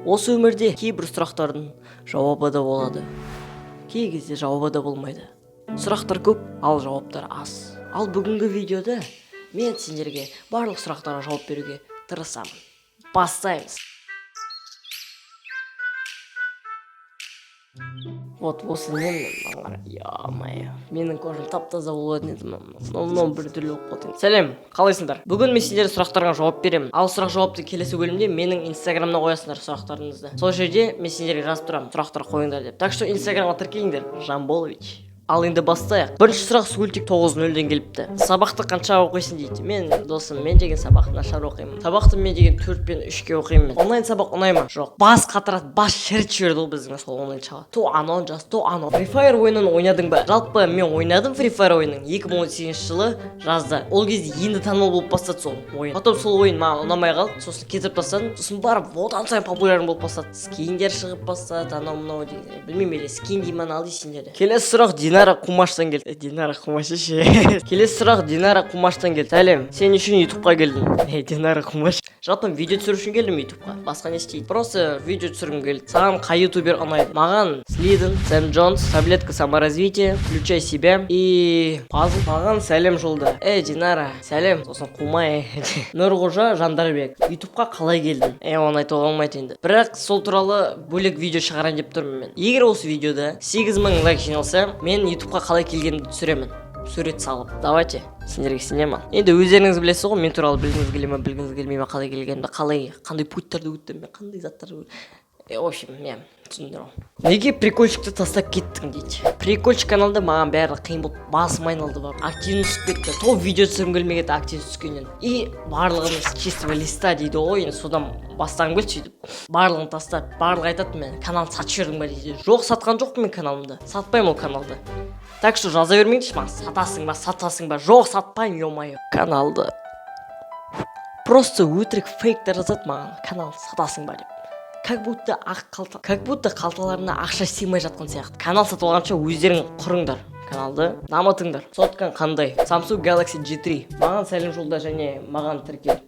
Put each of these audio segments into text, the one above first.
Осы өмірде кейбір сұрақтардың жауабы да болады, кей кезде жауабы да болмайды. Сұрақтар көп, ал жауаптар аз. Ал бүгінгі видеода мен сендерге барлық сұрақтарға жауап беруге тырысамын. Бастаймыз. Вот осы мен я-мое, менің кожам тап-таза болатын еді. Мынау бір түрлі болып қалды. Сәлем, қалайсыңдар? Бүгін мен сендердің сұрақтарға жауап беремін. Ал сұрақ-жауапты келесі бөлімде менің инстаграмына қоясыңдар сұрақтарыңызды. Сол жерде мен сендерге жазып тұрамын, сұрақтар қойыңдар деп. Так что инстаграмға тіркеліңдер, Жамболович. Ал енді бастайық. Бірінші сұрақ Султик 9:0-ден келіпті. Сабақты қанша оқисың дейді. Мен досым, мен деген сабақты нашар оқимын. Сабақты мен деген 4 пен 3-ке оқимын. Онлайн сабақ ұнай ма? Жоқ. Бас қатырады, бас шірітіп жіберді ол біздің сол онлайн шаға. То анон жаз, то анон. Free Fire ойынын ойнадың ба? Жалпы мен ойнадым Free Fire ойынын 2018 жылы жазда. Ол кезде енді танымал болып бастады сол ойын. Потом сол ойын маған ұнамай қалды. Сосын кетіріп тастадым. Сосын барып одан сайын популярны болып бастады. Скиндер шығып бастады, анау-мынау деген. Білмеймін, әлі скин деймін ал дейсіңдер. Келесі сұрақ Динара Қумаштан келді. Динара Қумаш ше. Келесі сұрақ Динара Қумаштан келді. Сәлем, сен үшін ютубқа келдің? Динара Қумаш. Жалпы видео түсіру үшін келдім ютубқа. Басқа не істейді? Просто видео түсіргім келді. Саған қай ютубер ұнайды? Маған Слиден, Сэм Джонс, таблетка саморазвития, включай себя и пазл. Маған сәлем жолда. Динара, сәлем. Сосын Қумай. Нұрғожа Жандарбек. Ютубқа қалай келдің? Оны айтуға болмайды енді. Бірақ сол туралы бөлек видео шығарайын деп тұрмын мен. Егер осы видеода 8000 лайк жиналса, мен ютубқа қалай келгенімді түсіремін. Сурет салып. Давайте. Сендерге сенемін. Енді өздеріңіз білесіз ғой, мен туралы білгіңіз келе ме, білгіңіз келмей ме, қалай келгенімді, қандай путтарды өттім, қандай заттарды в общем, мен түсіндірем. Неге прикольчикті тастап кеттің дейді. Прикольчик каналда маған бәрі қиын болып басым айналды бар. Активно түсіп кетті. Топ видео түсіргім келмей кетті активно түскеннен. И барлығымыз чистого листа дейді ғой, енді содан бастағым келді сөйтіп. Барлығын тастап, барлығы айтады мен канал сатып жібердің ба дейді. Жоқ, сатқан жоқпын мен каналымды. Сатпаймын ол каналды. Так что жаза бермеңдерші маған, сатасың ба, жоқ сатпаймын, ё-моё. Каналды просто өтірік фейктер жазады маған, канал сатасың ба деп. Как будто қалталарына ақша сыймай жатқан сияқты. Канал сатып алғанша өздерің құрыңдар каналды, дамытыңдар. Соткан қандай? Samsung Galaxy J3. Маған сәлем жолда және маған тіркел.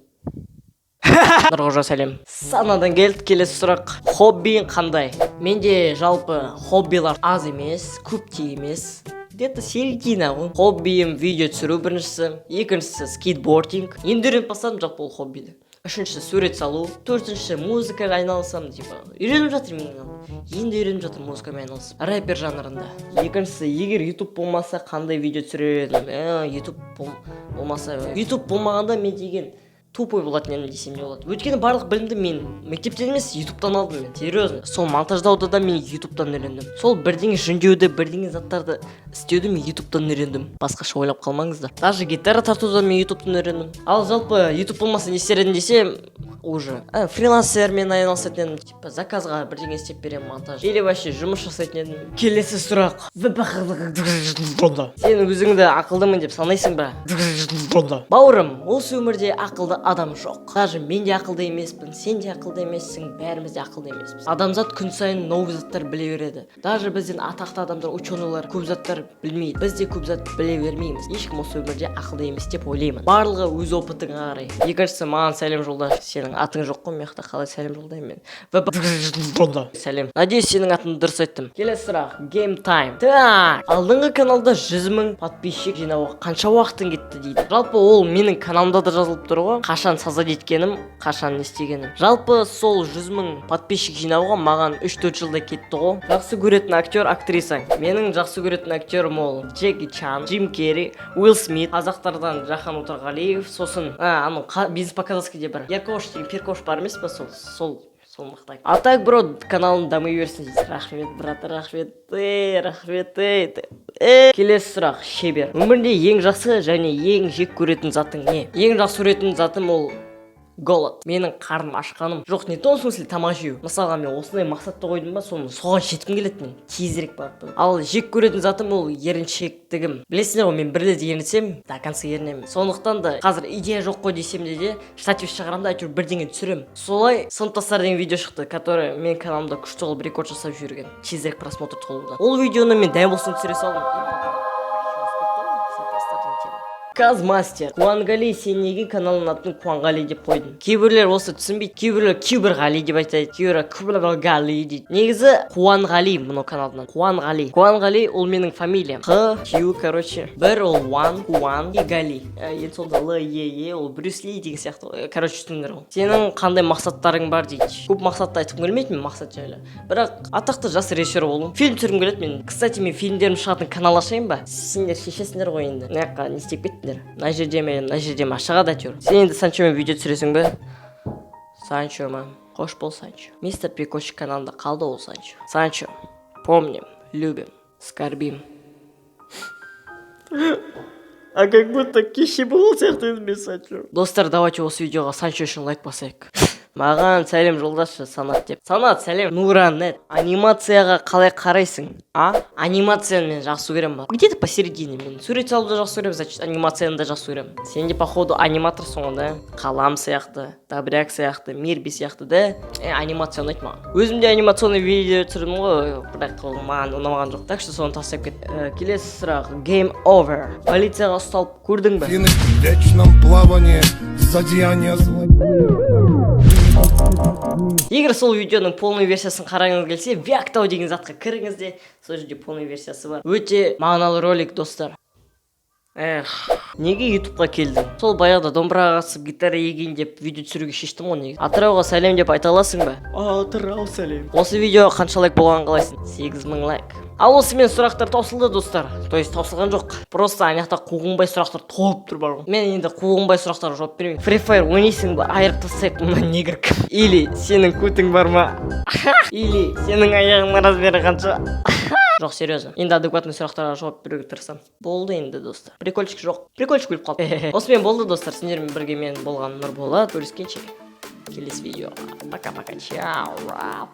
Нұрғожа сәлем. Санадан келді. Келесі сұрақ. Хоббиің қандай? Менде жалпы хоббилар аз емес, көп те емес. Где-то середина ғой. Хоббиім видео түсіру біріншісі, екіншісі скейтбординг. Енді үйреніп бастадым жалпы ол хоббиді. Үшіншісі сурет салу, төртіншісі музыкаға айналысам, үйреніп жатырмын. Енді үйреніп жатырмын музыкамен айналысып. Рэпер жанрында. Екіншісі, егер YouTube болмаса қандай видео түсірер едім? YouTube болмағанда мен деген тупой болатын едім десем де болады. Өйткені барлық білімді мен мектептен емес ютубтан алдым мен. Серьезно. Сол монтаждауды да мен ютубтан үйрендім. Сол бірдеңе жөндеуді, бірдеңе заттарды істеуді мен ютубтан үйрендім. Басқаша ойлап қалмаңыздар. Даже гитара тартуды мен ютубтан үйрендім. Ал жалпы ютуб болмаса не істер едім десем, уже фрилансермен айналысатын едім. Типа заказға бірдеңе істеп беремін монтаж. Или вообще жұмыс жасайтын едім. Келесі сұрақ. Сен өзіңді ақылдымын деп санайсың ба? Бауырым, осы өмірде ақылды адам жоқ. Даже мен де ақылды емеспін, сен де ақылды емессің, бәріміз де ақылды емеспіз. Адамзат күн сайын новый заттар біле береді. Даже бізден атақты адамдар, ученыйлар көп заттар білмейді. Біз де көп зат біле бермейміз. Ешкім осы өмірде ақылды емес деп ойлаймын. Барлығы өз опытыңа қарай. Екіншісі, маған сәлем жолдаш. Сенің атың жоқ қой, меқта қалай сәлем жолдаймын мен. Сәлем. Надеюсь, сенің атыңды дұрыс айттым. Келесі сұрақ. Game time. Так, алдыңғы каналда 100 000 подписчик жинауға қанша уақытың кетті дейді. Жалпы ол менің каналымда да жазылып тұр ғой. Қашан создать еткенім, қашан не істегенім. Жалпы сол 100 000 подписчик жинауға маған 3-4 жылда кетті ғой. Жақсы көретін актер, актриса. Менің жақсы көретін актерім ол Джеки Чан, Джим Керри, Уилл Смит, қазақтардан Жахан Отарғалиев, сосын бизнес по-казахски де бар. Еркош деген перкош бар емес па сол мақтайды. А так, бро, каналым дамый берсін дейді. Рахмет, брат, рахмет. Келесі сұрақ, шебер. Өмірде ең жақсы және ең жек көретін затың не? Ең жақсы көретін затым ол голод. Менің қарным ашқаным. Жоқ, не то в смысле тамақ жеу. Мысалға мен осындай мақсатты қойдым ба, соны соған жеткім келеді мен. Тезірек барып. Ал жек көретін затым ол еріншектігім. Білесіңдер ғой, мен бір рет ерінсем, до конца ерінемін. Сондықтан да қазір идея жоқ қой десем де штатив шығарамын да әйтеуір бірдеңе түсіремін. Солай сыныптастар деген видео шықты, который мен каналымда күшті қылып рекорд жасап жүрген. Тезірек просмотр толуда. Ол видеоны мен дәл болсын түсіре салдым. Казмастер. Куангали, сен неге каналының атын Куангали деп қойдың? Кейбіреулер осы түсінбейді. Кейбіреулер Киберғали деп айтады. Кейбіреулер Киберғали дейді. Негізі Куанғали мұны каналдан. Куанғали. Куанғали ол менің фамилиям. Q, короче. Бір ол One, Куан и Гали. Енді сонда Л, Е, ол Брюс Ли деген сияқты. Короче, түсіндіңдер ғой. Сенің қандай мақсаттарың бар дейді. Көп мақсатты айтқым келмейді мен мақсат жайлы. Бірақ атақты жас режиссер болдым. Фильм түсіргім келеді мен. Кстати, мен фильмдерім шығатын канал ашайын ба? Сендер шешесіңдер ғой енді. Мына жаққа не істеп кеттіңдер? Мына жерде ме шығады әйтеуір. Сен енді Санчомен видео түсіресің бе? Санчо ма? Қош бол, Санчо. Мистер Прикольщик каналында қалды ол Санчо. Санчо, помним, любим, скорбим. А как будто кеше болған сияқты едім мен Санчо. Достар, давайте осы видеоға Санчо үшін лайк басайық. Маған сәлем жолдашы Санат деп. Санат, сәлем. Нуранет. Анимацияға қалай қарайсың? Анимацияны мен жақсы көремін ба? Где-то посередине мен. Сурет салуды жақсы көремін, значит, анимацияны да жақсы көремін. Сен де походу аниматорсың ғой, да? Қалам сияқты, Добряк сияқты, Мирби сияқты, да? Анимация ұнайды маған. Өзім де анимационный видео түсірдім ғой, бірақ ол маған ұнамаған жоқ. Так что соны тастап кет. Келесі сұрақ. Game over. Полицияға ұсталып көрдің бе? В вечном плавании зодеяния Егер сол видеоның полный версиясын қараңыз келсе, Вяктау деген затқа кіріңіз де, сол жерде полный версиясы бар. Өте мағыналы ролик, достар. Неге ютубқа келдің? Сол баяғыда домбыраға қатысып гитара егейін деп видео түсіруге шештім ғой неге? Атырауға сәлем деп айта аласың ба? Атырау сәлем. Осы видеоға қанша лайк болған қалайсың? 8000 лайк. Ал осымен сұрақтар таусылды, достар. То есть таусылған жоқ. Просто анаяқта қуғынбай сұрақтар толып тұр бар ғой. Мен енді қуғынбай сұрақтарға жауап бермеймін. Free Fire ойнайсың ба? Айырып тастайық мына негр кім? Или сенің көтің бар ма? Или сенің аяғыңның размері қанша? Жоқ, серьезно. Енді адекватный сұрақтарға жауап беруге тырысамын. Болды енді, достар. Прикольчик жоқ. Прикольчик өліп қалды. Осымен болды, достар. Сендермен бірге мен болған Нұрболат. Көріскенше келесі видеоға. Пока-пока. Чао.